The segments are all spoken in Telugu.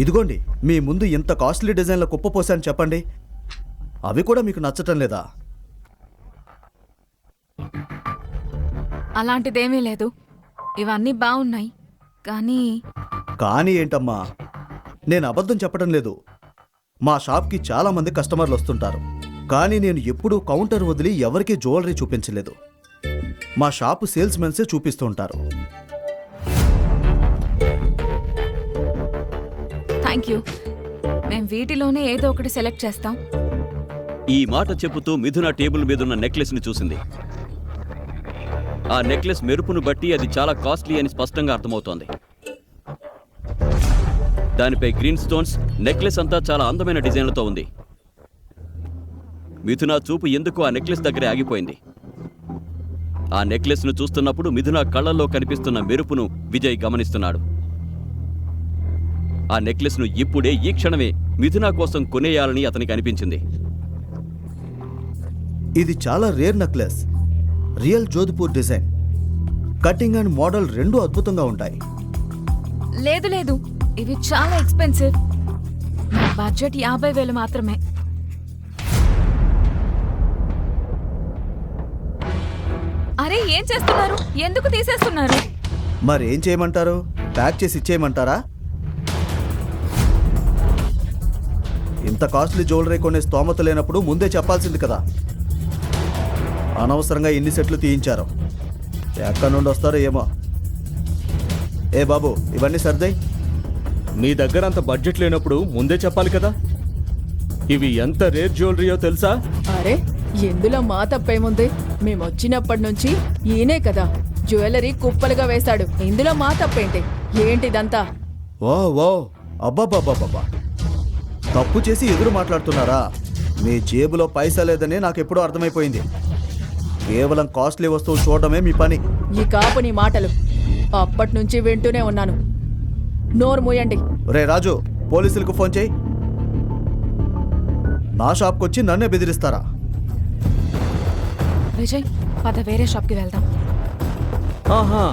ఇదిగోండి, మీ ముందు ఇంత కాస్ట్లీ డిజైన్ల కుప్పపోసాను చెప్పండి. అవి కూడా మీకు నచ్చటం లేదా? అలాంటిదేమీ లేదు, ఇవన్నీ బాగున్నాయి. కానీ ఏంటమ్మా, నేను అబద్ధం చెప్పడం లేదు. మా షాప్కి చాలామంది కస్టమర్లు వస్తుంటారు, కానీ నేను ఎప్పుడూ కౌంటర్ వదిలి ఎవరికీ జ్యువెలరీ చూపించలేదు. మా షాపు సేల్స్ మెన్సే చూపిస్తూ ఉంటారు. Thank you. మేము వీటిలోనే ఏదో ఒకటి సెలెక్ట్ చేస్తాం. ఈ మాట చెబుతూ మిథున టేబుల్ మీదున్న నెక్లెస్ని చూసింది. ఆ నెక్లెస్ మెరుపును బట్టి అది చాలా కాస్ట్లీ అని స్పష్టంగా అర్థమవుతోంది. దానిపై గ్రీన్ స్టోన్స్, నెక్లెస్ అంతా చాలా అందమైన డిజైన్లతో ఉంది. మిథున చూపు ఎందుకు ఆ నెక్లెస్ దగ్గరే ఆగిపోయింది. ఆ నెక్లెస్ను చూస్తున్నప్పుడు మిథున కళ్ళల్లో కనిపిస్తున్న మెరుపును విజయ్ గమనిస్తున్నాడు. ఆ నెక్లెస్ను ఇప్పుడే ఈ క్షణమే మిథున కోసం కొనేయాలని అతనికి అనిపించింది. ఇది చాలా rare necklace, real Jodhpur design. Cutting and model రెండూ అద్భుతంగా ఉంటాయి. లేదు లేదు, ఇవి చాలా ఎక్స్పెన్సివ్. నా బడ్జెట్ 50,000 మాత్రమే. అరే ఏం చేస్తున్నారు? ఎందుకు తీసేస్తున్నారు? మరేం చేయమంటారు? ప్యాక్ చేసి ఇచ్చేయమంటారా? ఇంత కాస్ట్లీ జ్యువెలరీ కొనే స్తోమత లేనప్పుడు ముందే చెప్పాల్సింది కదా. అనవసరంగా ఇన్ని సెట్లు తీయించారు. ఎక్కడి నుండి వస్తారో ఏమో. ఏ బాబు, ఇవన్నీ సర్దాయి. మీ దగ్గర అంత బడ్జెట్ లేనప్పుడు ముందే చెప్పాలి కదా. ఇవి ఎంత రేర్ జ్యువెలరీయో తెలుసా? అరే ఎందులో మా తప్పేముంది? మేమొచ్చినప్పటి నుంచి ఈయనే కదా జ్యువెలరీ కుప్పలుగా వేశాడు. ఇందులో మా తప్పేంటి? ఏంటిదంతా? ఓ ఓ అబ్బాబ్బాబ్బాబ్బా, తప్పు చేసి ఎదురు మాట్లాడుతున్నారా? మీ జేబులో పైసా లేదని నాకు ఎప్పుడూ అర్థమైపోయింది. కేవలం కాస్ట్లీ వస్తువులు చూడడమే మీ పని. ఈ కాపు నీ మాటలు అప్పటి నుంచి వింటూనే ఉన్నాను. నోరు మూయండి. రే రాజు, పోలీసులకు ఫోన్ చేయి. నా షాప్కి వచ్చి నన్నే బెదిరిస్తారా? విజయ్, పద వేరే షాప్కి వెళ్దాం. ఆహా,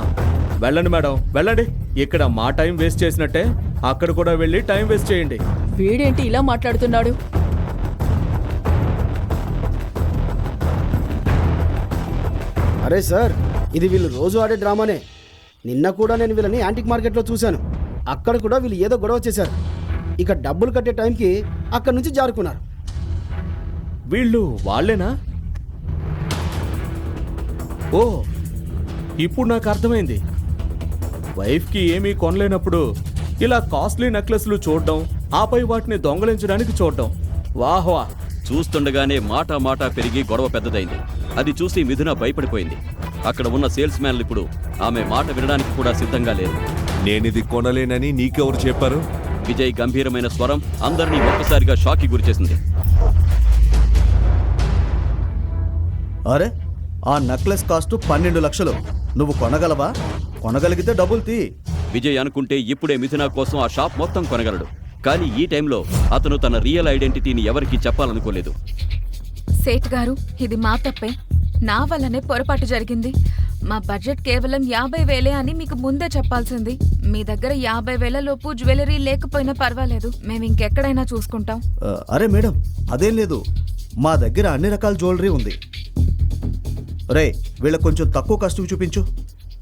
వెళ్ళండి మేడం, వెళ్ళండి. ఇక్కడ మా టైం వేస్ట్ చేసినట్టే అక్కడ కూడా వెళ్ళి టైం వేస్ట్ చేయండి. వీడేంటి ఇలా మాట్లాడుతున్నాడు? అరే సార్, ఇది వీళ్ళు రోజు ఆడే డ్రామానే. నిన్న కూడా నేను వీళ్ళని యాంటిక్ మార్కెట్లో చూశాను. అక్కడ కూడా వీళ్ళు ఏదో గొడవ చేశారు. ఇక డబ్బులు కట్టే టైంకి అక్కడి నుంచి జారుకున్నారు. వీళ్ళు వాళ్ళేనా? ఓ, ఇప్పుడు నాకు అర్థమైంది. వైఫ్కి ఏమీ కొనలేనప్పుడు ఇలా కాస్ట్లీ నెక్లెస్లు చూడడం, ఆపై వాటిని దొంగలించడానికి చూడడం. వాహ్వా. చూస్తుండగానే మాట పెరిగి గొడవ పెద్దదైంది. అది చూసి మిథున భయపడిపోయింది. అక్కడ ఉన్న సేల్స్ మ్యాన్లు ఇప్పుడు ఆమె మాట వినడానికి కూడా సిద్ధంగా లేరు. నేనిది కొనలేనని నీకెవరు చెప్పారు? విజయ్ గంభీరమైన స్వరం అందరినీ ఒక్కసారిగా షాక్కి గురిచేసింది. అరే, ఆ నెక్లెస్ కాస్ట్ 12 లక్షలు. నువ్వు కొనగలవా? కొనగలిగితే డబ్బులు తీ. విజయ్ అనుకుంటే ఇప్పుడే మిథున కోసం ఆ షాప్ మొత్తం కొనగలడు. కానీ ఈ టైంలో అతను తన రియల్ ఐడెంటిటీని ఎవరికీ చెప్పాలనుకోలేదు. సేట్ గారు, ఇది మా తప్పే. నా వల్లనే పొరపాటు జరిగింది. మా బడ్జెట్ కేవలం 50,000 అని మీకు ముందే చెప్పాల్సింది. మీ దగ్గర 50,000 లోపు జ్యువెలరీ లేకపోయినా పర్వాలేదు, మేము ఇంకెక్కడైనా చూసుకుంటాం. అరే మేడం, అదేం లేదు. మా దగ్గర అన్ని రకాల జ్యువెలరీ ఉంది. రే, వీళ్ళకి కొంచెం తక్కువ కాస్ట్ చూపించు.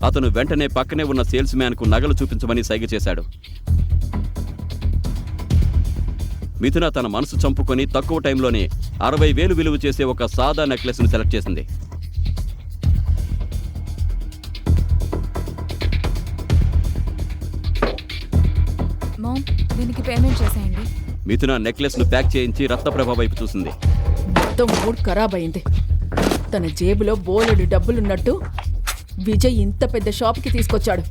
అతను వెంటనే పక్కనే ఉన్న సేల్స్ మ్యాన్కు నగలు చూపించమని సైగ చేశాడు. మిథున తన మనసు చంపుకొని తక్కువ టైంలోనే 60,000 విలువ చేసే ఒక సాదా నెక్లెస్ను సెలెక్ట్ చేసింది. మామ్, దీనికి పేమెంట్ చేసేయండి. మిథున నెక్లెస్ను ప్యాక్ చేయించి రత్నప్రభ వైపు చూసింది. మొత్తం మూడ్ ఖరాబ్ అయింది. తన జేబులో బోలెడు డబ్బులున్నట్టు విజయ్ ఇంత పెద్ద షాప్కి తీసుకొచ్చాడు.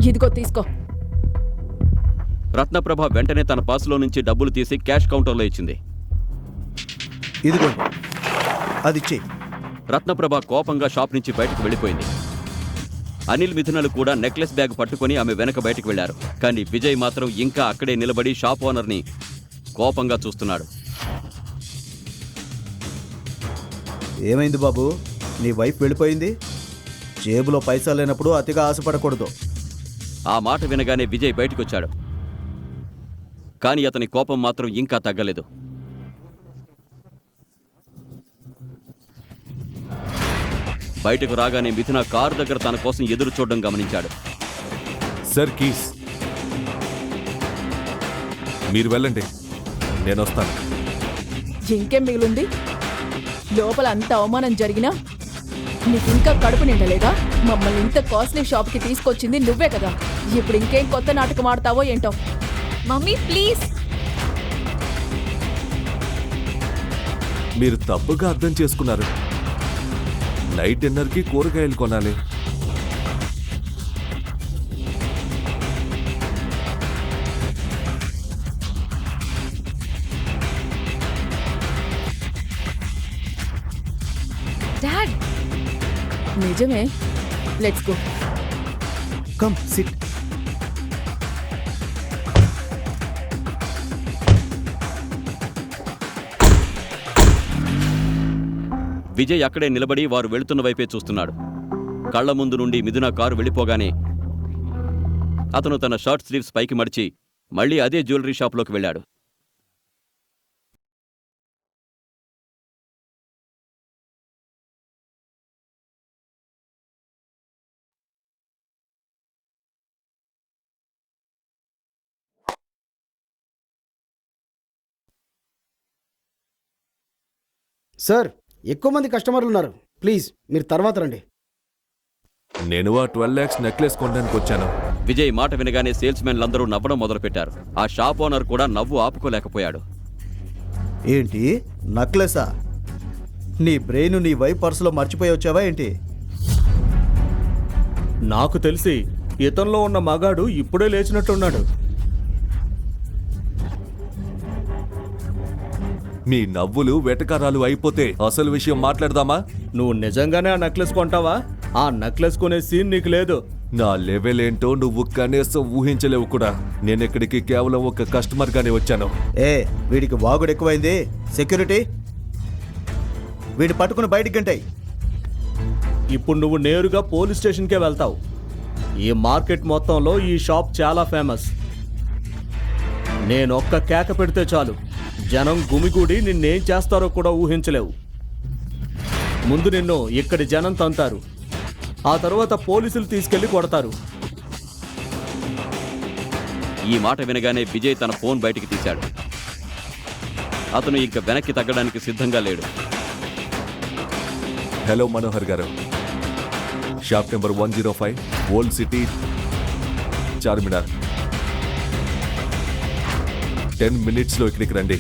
ఇదిగో తీసుకో. రత్నప్రభ వెంటనే తన పాసులో నుంచి డబ్బులు తీసి క్యాష్ కౌంటర్లో ఇచ్చింది. ఇదిగోండి, అది చెయ్యి. రత్నప్రభ కోపంగా షాప్ నుంచి బయటకు వెళ్ళిపోయింది. అనిల్, మిథునలు కూడా నెక్లెస్ బ్యాగ్ పట్టుకుని ఆమె వెనక బయటకు వెళ్లారు. కానీ విజయ్ మాత్రం ఇంకా అక్కడే నిలబడి షాప్ ఓనర్ని కోపంగా చూస్తున్నాడు. ఏమైంది బాబు? నీ వైఫ్ వెళ్ళిపోయింది. జేబులో పైసా లేనప్పుడు అతిగా ఆశపడకూడదు. ఆ మాట వినగానే విజయ్ బయటకొచ్చాడు. కానీ అతని కోపం మాత్రం ఇంకా తగ్గలేదు. బయటకు రాగానే మిథున కారు దగ్గర తన కోసం ఎదురు చూడడం గమనించాడు. Sir keys. మీరు వెళ్ళండి, నేను వస్తాను. ఇంకేం మిగిలింది? లోపల అంత అవమానం జరిగినా నీకింకా కడుపు నిండలేదా? మమ్మల్ని ఇంత కాస్ట్లీ షాప్కి తీసుకొచ్చింది నువ్వే కదా. ఇప్పుడు ఇంకేం కొత్త నాటకం ఆడతావో ఏంటో. Mummy please. మీరు తప్పుగా అర్థం చేసుకున్నారు. నైట్ డిన్నర్కి కూరగాయలు కొనాలి. డాడ్, నిజమే. Let's go. Come SIT. Vijay అక్కడే నిలబడి వారు వెళుతున్న వైపే చూస్తున్నాడు. కళ్ల ముందు నుండి మిథున కారు వెళ్ళిపోగానే అతను తన షర్ట్ స్లీవ్స్ పైకి మడిచి మళ్ళీ అదే జ్యువెలరీ షాప్లోకి వెళ్ళాడు. సార్, ఎక్కువ మంది కస్టమర్లు ఉన్నారు. ప్లీజ్ మీరు తర్వాత రండి. నేను ఆ 12 lakhs నెక్లెస్ కొనడానికి వచ్చాను. విజయ్ మాట వినగానే సేల్స్ మెన్లందరూ నవ్వడం మొదలుపెట్టారు. ఆ షాప్ ఓనర్ కూడా నవ్వు ఆపుకోలేకపోయాడు. ఏంటి నక్లెసా? నీ బ్రెయిన్ నీ వైఫ్ పర్సులో మర్చిపోయి వచ్చావా ఏంటి? నాకు తెలిసి ఇతనిలో ఉన్న మగాడు ఇప్పుడే లేచినట్టున్నాడు. మీ నవ్వులు వెటకారాలు అయిపోతే అసలు విషయం మాట్లాడదామా? నువ్వు నిజంగానే ఆ నెక్లెస్ కొంటావా? ఆ నెక్లెస్ కొనే సీన్ నీకు లేదు. నా లెవెల్ ఏంటో నువ్వు కనీసం ఊహించలేవు కూడా. నేను ఇక్కడికి కేవలం ఒక కస్టమర్ గానే వచ్చాను. వీడికి వాగుడు ఎక్కువైంది. సెక్యూరిటీ, వీడి పట్టుకుని బయటికి గంటాయి. ఇప్పుడు నువ్వు నేరుగా పోలీస్ స్టేషన్కే వెళ్తావు. ఈ మార్కెట్ మొత్తంలో ఈ షాప్ చాలా ఫేమస్. నేనొక్క కేక పెడితే చాలు, జనం గుమిగూడి నిన్నేం చేస్తారో కూడా ఊహించలేవు. ముందు నిన్ను ఇక్కడి జనం తంతారు, ఆ తర్వాత పోలీసులు తీసుకెళ్లి కొడతారు. ఈ మాట వినగానే విజయ్ తన ఫోన్ బయటికి తీశాడు. అతను ఇంక వెనక్కి తగ్గడానికి సిద్ధంగా లేడు. హలో మనోహర్ గారు, shop number 105, old city, Charminar. 10 minutesలో ఇక్కడికి రండి.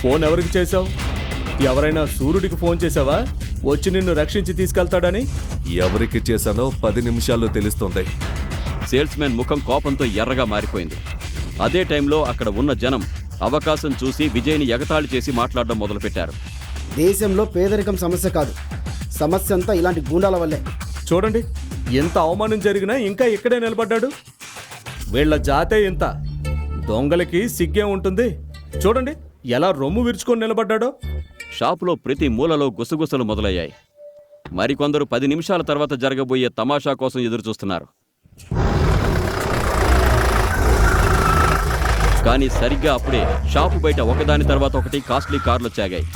ఫోన్ ఎవరికి చేశావు? ఎవరైనా సూర్యుడికి ఫోన్ చేసావా? వచ్చి నిన్ను రక్షించి తీసుకెళ్తాడని? ఎవరికి చేశానో 10 నిమిషాల్లో తెలుస్తుంది. సేల్స్ మెన్ ముఖం కోపంతో ఎర్రగా మారిపోయింది. అదే టైంలో అక్కడ ఉన్న జనం అవకాశం చూసి విజయ్ని ఎగతాళి చేసి మాట్లాడడం మొదలుపెట్టారు. దేశంలో పేదరికం సమస్య కాదు, సమస్య అంతా ఇలాంటి గూండాల వల్లే. చూడండి, ఎంత అవమానం జరిగినా ఇంకా ఇక్కడే నిలబడ్డాడు. వీళ్ళ జాతే ఇంత. దొంగలకి సిగ్గే ఉంటుంది. చూడండి ఎలా రొమ్ము విరుచుకొని నిలబడ్డాడో. షాపులో ప్రతి మూలలో గుసగుసలు మొదలయ్యాయి. మరికొందరు 10 నిమిషాల తర్వాత జరగబోయే తమాషా కోసం ఎదురుచూస్తున్నారు. కానీ సరిగ్గా అప్పుడే షాపు బయట ఒకదాని తర్వాత ఒకటి కాస్ట్లీ కార్లు చాగాయి.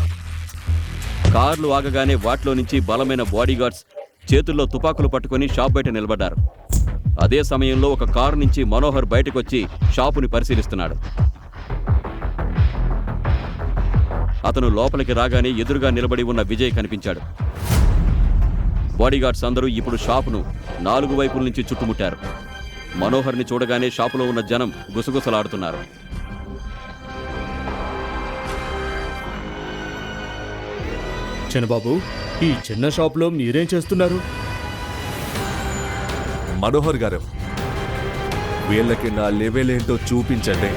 కార్లు ఆగగానే వాటిలో నుంచి బలమైన బాడీగార్డ్స్ చేతుల్లో తుపాకులు పట్టుకొని షాప్ బయట నిలబడ్డారు. అదే సమయంలో ఒక కారు నుంచి మనోహర్ బయటకొచ్చి షాపుని పరిశీలిస్తున్నాడు. అతను లోపలికి రాగానే ఎదురుగా నిలబడి ఉన్న విజయ్ కనిపించాడు. బాడీగార్డ్స్ అందరూ ఇప్పుడు షాపును 4 వైపుల నుంచి చుట్టుముట్టారు. మనోహర్ని చూడగానే షాపులో ఉన్న జనం గుసగుసలాడుతున్నారు. చిన్నబాబు, ఈ చిన్న షాప్లో మీరేం చేస్తున్నారు? మనోహర్ గారు, వీళ్ళకి నా లెవెల్ ఏంటో చూపించండి.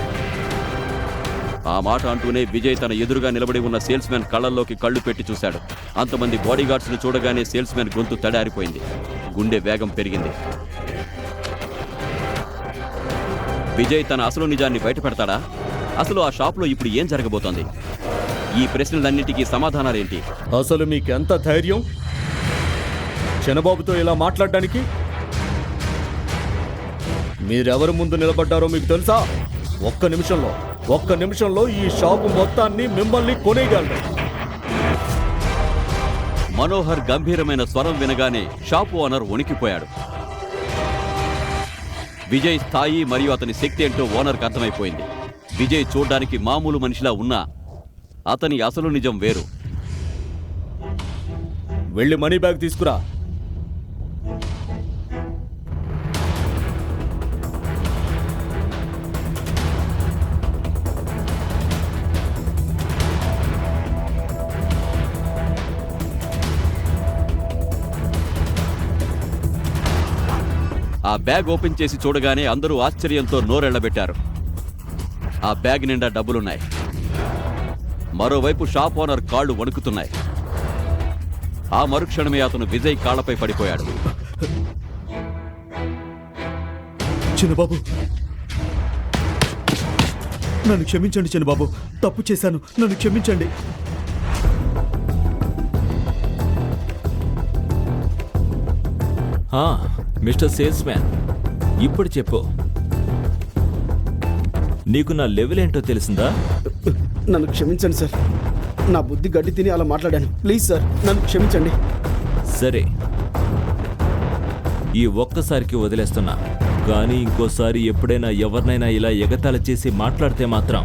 ఆ మాట అంటూనే విజయ్ తన ఎదురుగా నిలబడి ఉన్న సేల్స్ మెన్ కళ్ళల్లోకి కళ్ళు పెట్టి చూశాడు. అంతమంది బాడీగార్డ్స్ను చూడగానే సేల్స్ మెన్ గొంతు తడారిపోయింది. గుండె వేగం పెరిగింది. విజయ్ తన అసలు నిజాన్ని బయటపెడతాడా? అసలు ఆ షాప్లో ఇప్పుడు ఏం జరగబోతోంది? ఈ ప్రశ్నలన్నిటికీ సమాధానాలేంటి? అసలు మీకెంత ధైర్యం? చిన్నబాబుతో ఇలా మాట్లాడడానికి మీరెవరు ముందు నిలబడ్డారో మీకు తెలుసా? ఒక్క నిమిషంలో ఈ షాపు మొత్తాన్ని మిమ్మల్ని కొనేయగలరు. మనోహర్ గంభీరమైన స్వరం వినగానే షాపు ఓనర్ వణికిపోయాడు. విజయ్ స్థాయి మరియు అతని శక్తి ఏంటో ఓనర్కి అర్థమైపోయింది. విజయ్ చూడ్డానికి మామూలు మనిషిలా ఉన్నా అతని అసలు నిజం వేరు. వెళ్ళి మనీ బ్యాగ్ తీసుకురా. ఆ బ్యాగ్ ఓపెన్ చేసి చూడగానే అందరూ ఆశ్చర్యంతో నోరెళ్లబెట్టారు. ఆ బ్యాగ్ నిండా డబ్బులున్నాయి. మరోవైపు షాప్ ఓనర్ కాళ్ళు వణుకుతున్నాయి. ఆ మరుక్షణమే అతను విజయ్ కాళ్లపై పడిపోయాడు. చిన్నబాబు, నన్ను క్షమించండి చిన్నబాబు, తప్పు చేశాను, నన్ను క్షమించండి. మిస్టర్ సేల్స్ మ్యాన్, ఇప్పుడు చెప్పు, నీకు నా లెవెల్ ఏంటో తెలిసిందా? నన్ను క్షమించండి సార్, నా బుద్ధి గడ్డి తిని అలా మాట్లాడాను. ప్లీజ్ సార్, నన్ను క్షమించండి. సరే, ఈ ఒక్కసారికి వదిలేస్తున్నా, కానీ ఇంకోసారి ఎప్పుడైనా ఎవరినైనా ఇలా ఎగతాళి చేసి మాట్లాడితే మాత్రం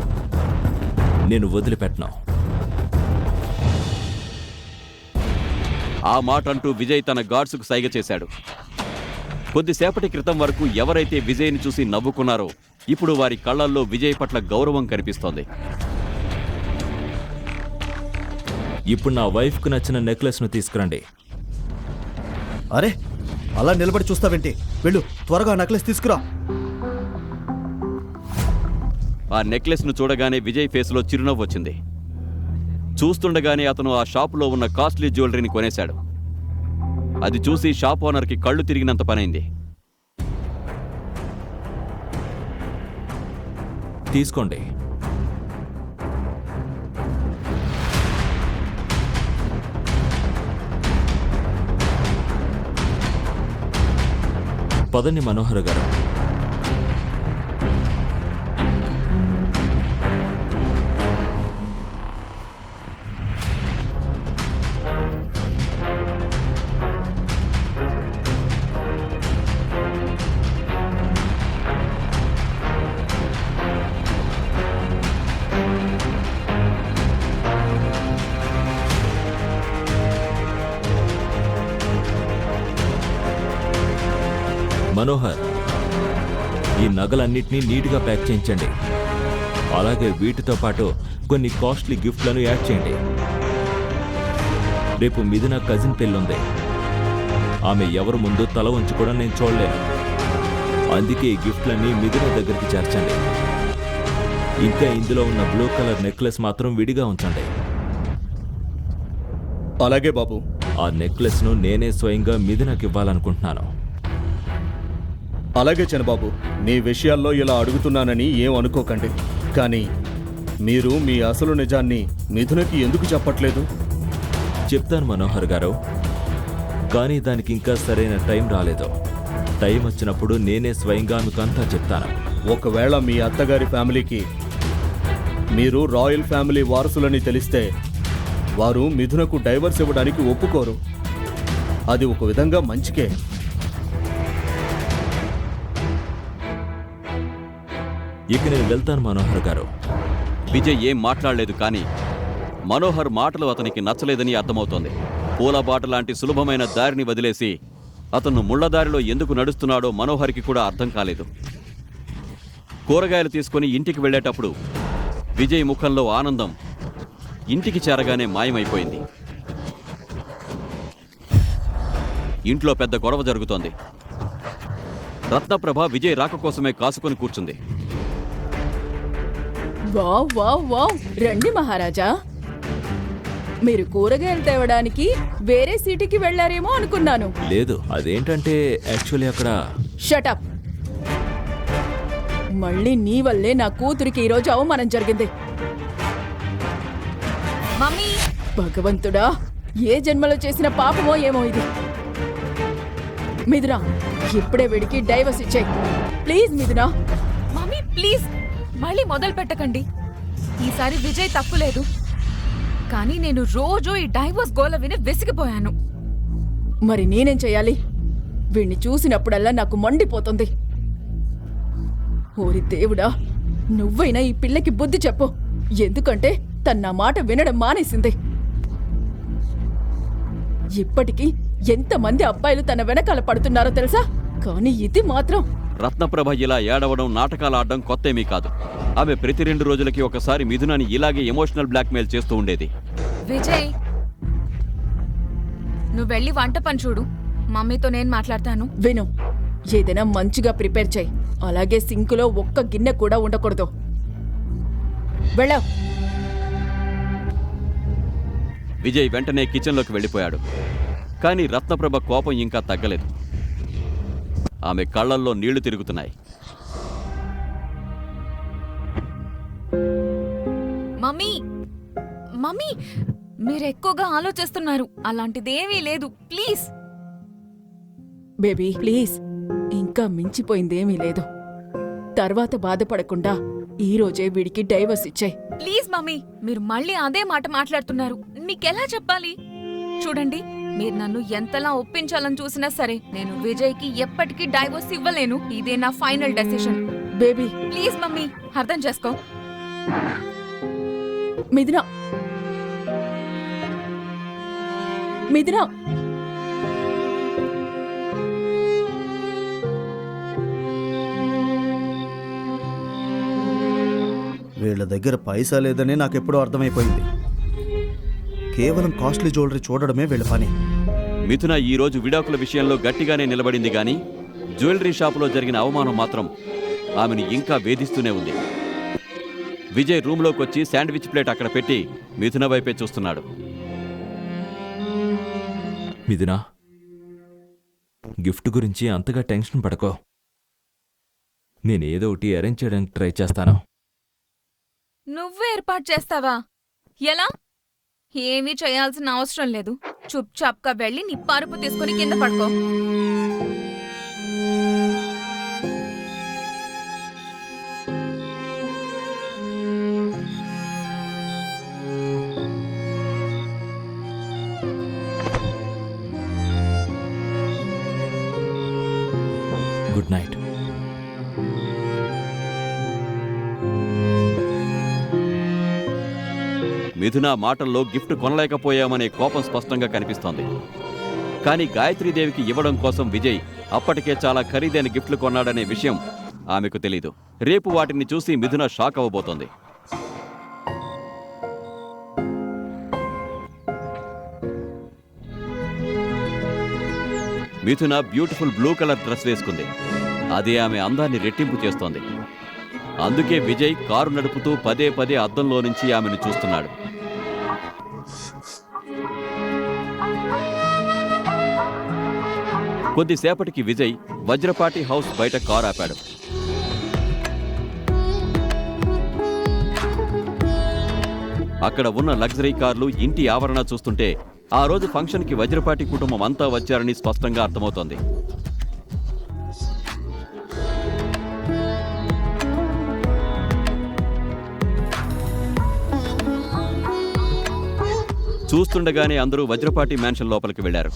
నేను వదిలిపెట్టను. ఆ మాట అంటూ విజయ్ తన గార్డ్స్కు సైగ చేశాడు. కొద్దిసేపటి క్రితం వరకు ఎవరైతే విజయ్ని చూసి నవ్వుకున్నారో ఇప్పుడు వారి కళ్ళల్లో విజయ్ పట్ల గౌరవం కనిపిస్తోంది. ఇప్పుడు నా వైఫ్కు నచ్చిన నెక్లెస్ను తీసుకురండి. అరే, అలా నిలబడి చూస్తావేంటి? వెళ్ళు, త్వరగా నెక్లెస్ తీసుకురా. ఆ నెక్లెస్ను చూడగానే విజయ్ ఫేస్లో చిరునవ్వు వచ్చింది. చూస్తుండగానే అతను ఆ షాపులో ఉన్న కాస్ట్లీ జ్యువెలరీని కొనేశాడు. అది చూసి షాప్ ఓనర్కి కళ్ళు తిరిగినంత పనైంది. తీసుకోండి. పదండి మనోహర్ గారు. మనోహర్, ఈ నగలన్నింటినీ నీట్గా ప్యాక్ చేయించండి. అలాగే వీటితో పాటు కొన్ని కాస్ట్లీ గిఫ్ట్లను యాడ్ చేయండి. రేపు మిథున కజిన్ పెళ్ళుంది. ఆమె ఎవరు ముందు తల ఉంచుకోవడం నేను చూడలేను. అందుకే ఈ గిఫ్ట్లన్నీ మిథున దగ్గరికి చేర్చండి. ఇంకా ఇందులో ఉన్న బ్లూ కలర్ నెక్లెస్ మాత్రం విడిగా ఉంచండి. అలాగే బాబు. ఆ నెక్లెస్ను నేనే స్వయంగా మిథునకి ఇవ్వాలనుకుంటున్నాను. అలాగే చిన్నబాబు, మీ విషయాల్లో ఇలా అడుగుతున్నానని ఏం అనుకోకండి, కానీ మీరు మీ అసలు నిజాన్ని మిథునకి ఎందుకు చెప్పట్లేదు? చెప్తాను మనోహర్ గారు, కానీ దానికి ఇంకా సరైన టైం రాలేదు. టైం వచ్చినప్పుడు నేనే స్వయంగా మీకంతా చెప్తాను. ఒకవేళ మీ అత్తగారి ఫ్యామిలీకి మీరు రాయల్ ఫ్యామిలీ వారసులని తెలిస్తే వారు మిథునకు డైవర్స్ ఇవ్వడానికి ఒప్పుకోరు. అది ఒక విధంగా మంచికే. ఇక నేను వెళ్తాను మనోహర్ గారు. విజయ్ ఏం మాట్లాడలేదు, కానీ మనోహర్ మాటలు అతనికి నచ్చలేదని అర్థమవుతోంది. పూలబాట లాంటి సులభమైన దారిని వదిలేసి అతను ముళ్లదారిలో ఎందుకు నడుస్తున్నాడో మనోహర్కి కూడా అర్థం కాలేదు. కూరగాయలు తీసుకుని ఇంటికి వెళ్ళేటప్పుడు విజయ్ ముఖంలో ఆనందం ఇంటికి చేరగానే మాయమైపోయింది. ఇంట్లో పెద్ద గొడవ జరుగుతోంది. రత్నప్రభ విజయ్ రాక కోసమే కాసుకొని కూర్చుంది. వావ్ వావ్ వావ్, రండి మహారాజా. మీరు కూరగాయలు తేవడానికి వేరే సిటీకి వెళ్లారేమో అనుకున్నాను. లేదు, అదేంటంటే యాక్చువల్లీ అక్కడ. షటప్. మళ్ళీ నీ వల్లే నా కూతురికి ఈరోజు అవమానం జరిగింది. మమ్మీ, భగవంతుడా, ఏ జన్మలో చేసిన పాపమో ఏమో ఇది. మిథున ఇప్పుడే వీడికి డైవర్స్ ఇచ్చేయి ప్లీజ్ మిథున. మమ్మీ ప్లీజ్ మళ్ళీ మొదలు పెట్టకండి. ఈసారి విజయ్ తప్పు లేదు, కానీ నేను రోజు ఈ డైవర్స్ గోల విని విసిగిపోయాను. మరి నేనేం చెయ్యాలి? వీణ్ణి చూసినప్పుడల్లా నాకు మండిపోతుంది. ఓరి దేవుడా, నువ్వైనా ఈ పిల్లకి బుద్ధి చెప్పు. ఎందుకంటే తన నా మాట వినడం మానేసింది. ఇప్పటికీ ఎంతమంది అబ్బాయిలు తన వెనకాల పడుతున్నారో తెలుసా? కానీ ఇది మాత్రం. రత్నప్రభ ఇలా ఏడవడం, నాటకాలు ఆడడం కొత్తేమీ కాదు. ఆమె ప్రతి 2 రోజులకి ఒకసారి మిథునాని ఇలాగే ఎమోషనల్ బ్లాక్మెయిల్ చేస్తూ ఉండేది. విజయ్, నువ్వు వెళ్ళి వంట పని చూడు, మమ్మీతో నేను మాట్లాడతాను. విను, ఏదైనా మంచిగా ప్రిపేర్ చేయి. అలాగే సింకులో ఒక్క గిన్నె కూడా ఉండకూడదు. వెళ్ళావు. విజయ్ వెంటనే కిచెన్లోకి వెళ్ళిపోయాడు. కానీ రత్నప్రభ కోపం ఇంకా తగ్గలేదు. ఆమె కళ్ళల్లో నీళ్లు తిరుగుతున్నాయి. మమ్మీ మమ్మీ, మీరు ఎక్కువగా ఆలోచిస్తున్నారు. అలాంటిదేమీ లేదు, ప్లీజ్. బేబీ ప్లీజ్, ఇంకా మించిపోయిందేమీ లేదు. తర్వాత బాధపడకుండా ఈ రోజే వీడికి డైవర్స్ ఇచ్చాయి. ప్లీజ్ మమ్మీ, మీరు మళ్ళీ అదే మాట మాట్లాడుతున్నారు. మీకెలా చెప్పాలి? చూడండి, మీరు నన్ను ఎంతలా ఒప్పించాలని చూసినా సరే నేను విజయ్కి ఎప్పటికీ డైవర్స్ ఇవ్వలేను. ఇదే నా final decision. Baby please mummy, అర్థం చేసుకో. మిథున, మిథున, వీళ్ళ దగ్గర పైసా లేదని నాకెప్పుడూ అర్థమైపోయింది. కేవలం కాస్ట్లీ జ్యువెలరీ చూడడమే వీళ్ళ పని. మిథున ఈ రోజు విడాకుల విషయంలో గట్టిగానే నిలబడింది, గాని జ్యువెలరీ షాపులో జరిగిన అవమానం మాత్రం ఆమెను ఇంకా వేధిస్తూనే ఉంది. విజయ్ రూమ్లోకి వచ్చి శాండ్విచ్ ప్లేట్ అక్కడ పెట్టి మిథున వైపే చూస్తున్నాడు. మిథునా, గిఫ్ట్ గురించి అంతగా టెన్షన్ పడకో. నేనేదో ఒకటి అరేంజ్ చేయడానికి ట్రై చేస్తాను. నువ్వే ఏర్పాటు చేస్తావా? ఎలా? ఏమీ చేయాల్సిన అవసరం లేదు. చుప్చాప్గా వెళ్ళి నీ పరుపు తీసుకుని కింద పడుకో. Good night. మిథున మాటల్లో గిఫ్ట్ కొనలేకపోయామనే కోపం స్పష్టంగా కనిపిస్తోంది. కానీ గాయత్రీదేవికి ఇవ్వడం కోసం విజయ్ అప్పటికే చాలా ఖరీదైన గిఫ్ట్లు కొన్నాడనే విషయం ఆమెకు తెలీదు. రేపు వాటిని చూసి మిథున షాక్ అవ్వబోతోంది. మిథున బ్యూటిఫుల్ బ్లూ కలర్ డ్రెస్ వేసుకుంది. అదే ఆమె అందాన్ని రెట్టింపు చేస్తోంది. అందుకే విజయ్ కారు నడుపుతూ పదే పదే అద్దంలో నుంచి ఆమెను చూస్తున్నాడు. కొద్దిసేపటికి విజయ్ వజ్రపాటి హౌస్ బయట కారు ఆపాడు. అక్కడ ఉన్న లగ్జరీ కార్లు, ఇంటి ఆవరణ చూస్తుంటే ఆ రోజు ఫంక్షన్కి వజ్రపాటి కుటుంబం అంతా వచ్చారని స్పష్టంగా అర్థమవుతోంది. చూస్తుండగానే అందరూ వజ్రపాటి మ్యాన్షన్ లోపలికి వెళ్లారు.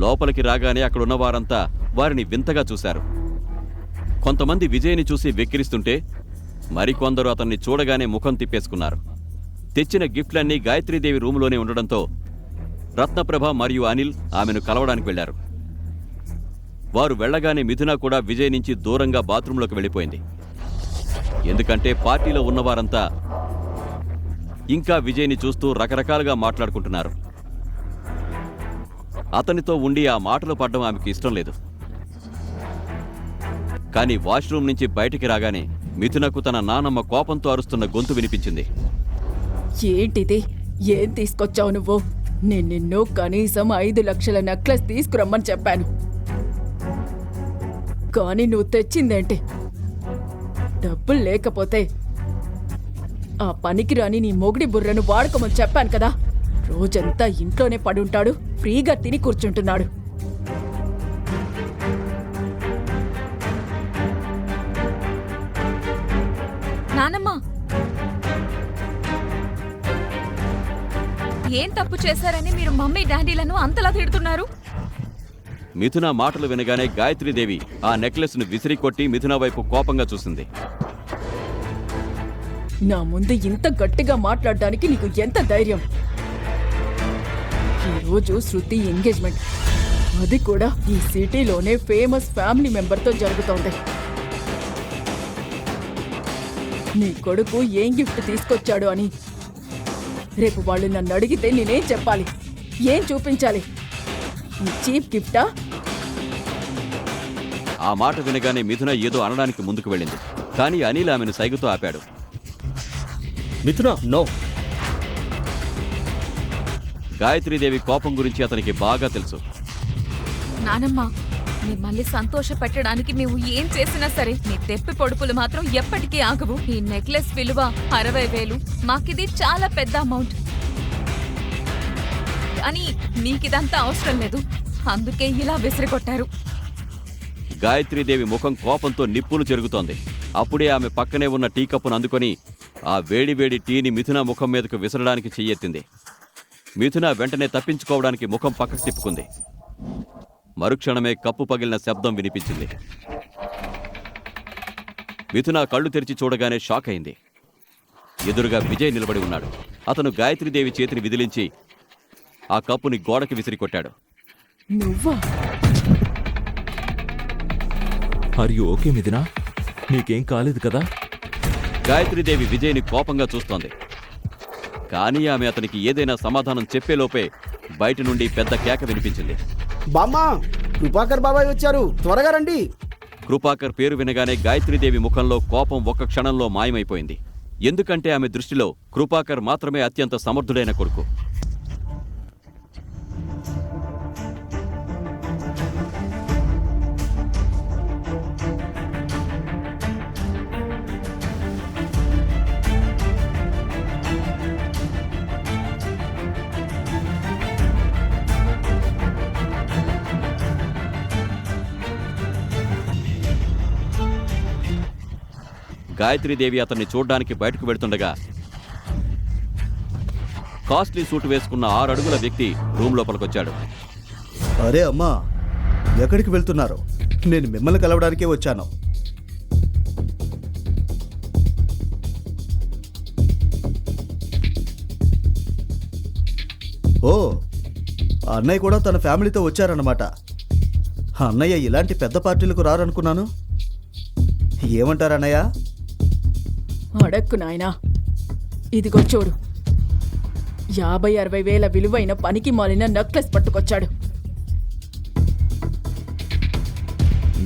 లోపలికి రాగానే అక్కడున్న వారంతా వారిని వింతగా చూశారు. కొంతమంది విజయ్ని చూసి వెక్కిరిస్తుంటే మరికొందరు అతన్ని చూడగానే ముఖం తిప్పేసుకున్నారు. తెచ్చిన గిఫ్ట్లన్నీ గాయత్రీదేవి రూములోనే ఉండడంతో రత్నప్రభ మరియు అనిల్ ఆమెను కలవడానికి వెళ్లారు. వారు వెళ్లగానే మిథున కూడా విజయ్ నుంచి దూరంగా బాత్రూంలోకి వెళ్ళిపోయింది. ఎందుకంటే పార్టీలో ఉన్నవారంతా ఇంకా విజయ్ని చూస్తూ రకరకాలుగా మాట్లాడుకుంటున్నారు. అతనితో ఉండి ఆ మాటలు పడ్డం ఆమెకు ఇష్టం లేదు. కానీ వాష్రూమ్ నుంచి బయటికి రాగానే మిథునకు తన నానమ్మ కోపంతో అరుస్తున్న గొంతు వినిపించింది. ఏంటిది? ఏం తీసుకొచ్చావు నువ్వు? నేను నిన్ను కనీసం 5 లక్షల నెక్లెస్ తీసుకురమ్మని చెప్పాను, కానీ నువ్వు తెచ్చిందేంటి? డబ్బులు లేకపోతే ఆ పనికిరాని నీ మొగుడి బుర్రను వాడుకోమని చెప్పాను కదా. రోజంతా ఇంట్లోనే పడుంటాడు, ఫ్రీగా తిని కూర్చుంటున్నాడు. నానమ్మ, ఏం తప్పు చేశారని మీరు మమ్మీ డాడీలను అంతలా తిడుతున్నారు? మిథున మాటలు వినగానే గాయత్రీదేవి ఆ నెక్లెస్ను విసిరి కొట్టి మిథున వైపు కోపంగా చూసింది. నా ముందు ఇంత గట్టిగా మాట్లాడడానికి నీకు ఎంత ధైర్యం? ఈరోజు శృతి ఎంగేజ్మెంట్, అది కూడా ఈ సిటీలోనే ఫేమస్ ఫ్యామిలీ మెంబర్తో జరుగుతోంది. నీ కొడుకు ఏం గిఫ్ట్ తీసుకొచ్చాడు అని రేపు వాళ్ళు నన్ను అడిగితే నేనేం చెప్పాలి? ఏం చూపించాలి? ఈ చీప్ గిఫ్టా? ఆ మాట వినగానే మిథున ఏదో అనడానికి ముందుకు వెళ్ళింది. కానీ అనిల్ ఆమెను సైగుతో ఆపాడు. మిథున, నో. గాయత్రీదేవి కోపం గురించి అతనికి బాగా తెలుసు. నానమ్మ, మిమ్మల్ని సంతోష పెట్టడానికి మేము ఏం చేసినా సరే మీ తెప్పి పొడుపులు మాత్రం ఎప్పటికీ ఆగవు. ఈ నెక్లెస్ విలువ 60,000. మాకిది చాలా పెద్ద అమౌంట్. కానీ మీకిదంతా అవసరం లేదు, అందుకే ఇలా విసిరికొట్టారు. గాయత్రీదేవి ముఖం కోపంతో నిప్పులు చెరుగుతోంది. అప్పుడే ఆమె పక్కనే ఉన్న టీ కప్పును అందుకొని ఆ వేడివేడి టీని మిథున ముఖం మీదకు విసరడానికి చెయ్యెత్తింది. మిథున వెంటనే తప్పించుకోవడానికి ముఖం పక్కకు తిప్పుకుంది. మరుక్షణమే కప్పు పగిలిన శబ్దం వినిపించింది. మిథున కళ్ళు తెరిచి చూడగానే షాక్ అయింది. ఎదురుగా విజయ్ నిలబడి ఉన్నాడు. అతను గాయత్రీదేవి చేతిని విదిలించి ఆ కప్పుని గోడకి విసిరికొట్టాడు. నువ్వా? ఆర్ యు ఓకే మిథున? నీకేం కాలేదు కదా? గాయత్రీదేవి విజయ్ని కోపంగా చూస్తోంది. కానీ ఆమె అతనికి ఏదైనా సమాధానం చెప్పేలోపే బయట నుండి పెద్ద కేక వినిపించింది. బామ్మా, కృపాకర్ బాబాయ్ వచ్చారు, త్వరగా రండి. కృపాకర్ పేరు వినగానే గాయత్రీదేవి ముఖంలో కోపం ఒక్క క్షణంలో మాయమైపోయింది. ఎందుకంటే ఆమె దృష్టిలో కృపాకర్ మాత్రమే అత్యంత సమర్థుడైన కొడుకు. గాయత్రీదేవి అతన్ని చూడ్డానికి బయటకు వెళ్తుండగా కాస్ట్లీ సూట్ వేసుకున్న 6 అడుగుల వ్యక్తి రూమ్ లోపలికొచ్చాడు. అరే అమ్మా, ఎక్కడికి వెళ్తున్నారు? నేను మిమ్మల్ని కలవడానికే వచ్చాను. ఓ, అన్నయ్య కూడా తన ఫ్యామిలీతో వచ్చారన్నమాట. అన్నయ్య ఇలాంటి పెద్ద పార్టీలకు రారనుకున్నాను. ఏమంటారు అన్నయ్య? అడక్కు నాయనా, ఇదిగో చూడు, 50-60 వేల విలువైన పనికి మాలిన నెక్లెస్ పట్టుకొచ్చాడు.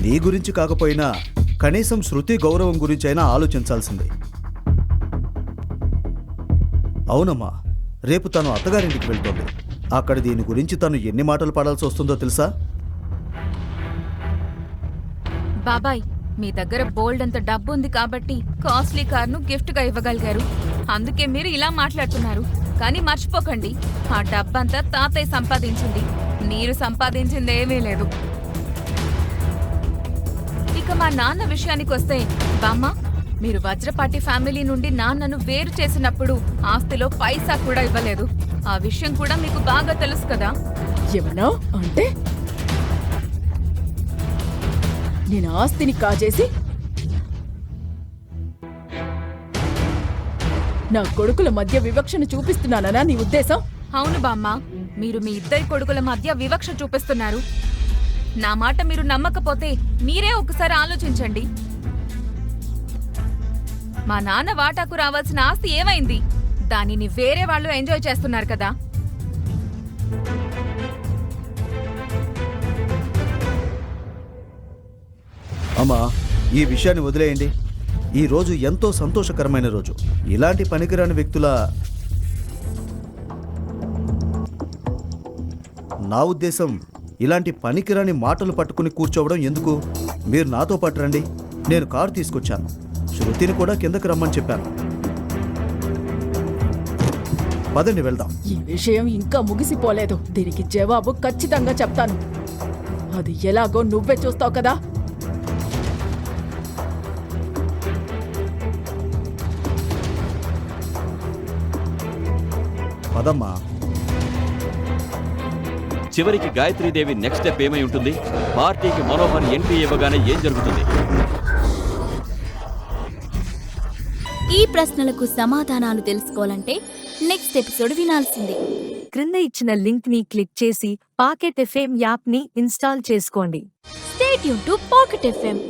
నీ గురించి కాకపోయినా కనీసం శృతి గౌరవం గురించి అయినా ఆలోచించాల్సింది. అవునమ్మా, రేపు తను అత్తగారింటికి వెళ్తోంది. అక్కడ దీని గురించి తను ఎన్ని మాటలు పడాల్సి వస్తుందో తెలుసా? బాబాయ్, మీ దగ్గర బోల్డ్ అంత డబ్బు ఉంది కాబట్టి కాస్ట్లీ కార్ను గిఫ్ట్గా ఇవ్వగలిగారు. అందుకే మీరు ఇలా మాట్లాడుతున్నారు. కానీ మర్చిపోకండి, ఆ డబ్బంతా తాతయ్య సంపాదించింది, మీరు సంపాదించింది ఏమీ లేదు. ఇక మా నాన్న విషయానికి వస్తే, బామ్మ, మీరు వజ్రపాటి ఫ్యామిలీ నుండి నాన్నను వేరు చేసినప్పుడు ఆస్తిలో పైసా కూడా ఇవ్వలేదు. ఆ విషయం కూడా మీకు బాగా తెలుసు కదా? ఏమన్నా అంటే నేను ఆస్తిని కాజేసి నా కొడుకుల మధ్య వివక్షను చూపిస్తున్నానా నీ ఉద్దేశం? అవును బామ్మ, మీరు మీ ఇద్దరి కొడుకుల మధ్య వివక్ష చూపిస్తున్నారు. నా మాట మీరు నమ్మకపోతే మీరే ఒకసారి ఆలోచించండి. మా నాన్న వాటాకు రావాల్సిన ఆస్తి ఏమైంది? దానిని వేరే వాళ్ళు ఎంజాయ్ చేస్తున్నారు కదా. అమ్మా, ఈ విషయాన్ని వదిలేయండి. ఈ రోజు ఎంతో సంతోషకరమైన రోజు. ఇలాంటి పనికిరాని వ్యక్తుల, నా ఉద్దేశం ఇలాంటి పనికిరాని మాటలు పట్టుకుని కూర్చోవడం ఎందుకు? మీరు నాతో పాటు రండి. నేను కారు తీసుకొచ్చాను. శృతిని కూడా కిందకి రమ్మని చెప్పాను. పదండి వెళ్దాం. ఈ విషయం ఇంకా ముగిసిపోలేదు. దీనికి జవాబు ఖచ్చితంగా చెప్తాను. అది ఎలాగో నువ్వే చూస్తావు కదా. పదమ్మా. చివరికి గాయత్రీదేవి నెక్స్ట్ స్టెప్ ఏమై ఉంటుంది? పార్టీకి మనోహర్ ఎంట్రీ ఇవ్వగానే ఏం జరుగుతుంది? ఈ ప్రశ్నలకు సమాధానాలు తెలుసుకోవాలంటే నెక్స్ట్ ఎపిసోడ్ వినాల్సిందే. క్రింద ఇచ్చిన లింక్ ని క్లిక్ చేసి పాకెట్ ఎఫ్ఎం యాప్ ని ఇన్స్టాల్ చేసుకోండి. Stay tune to pocket FM.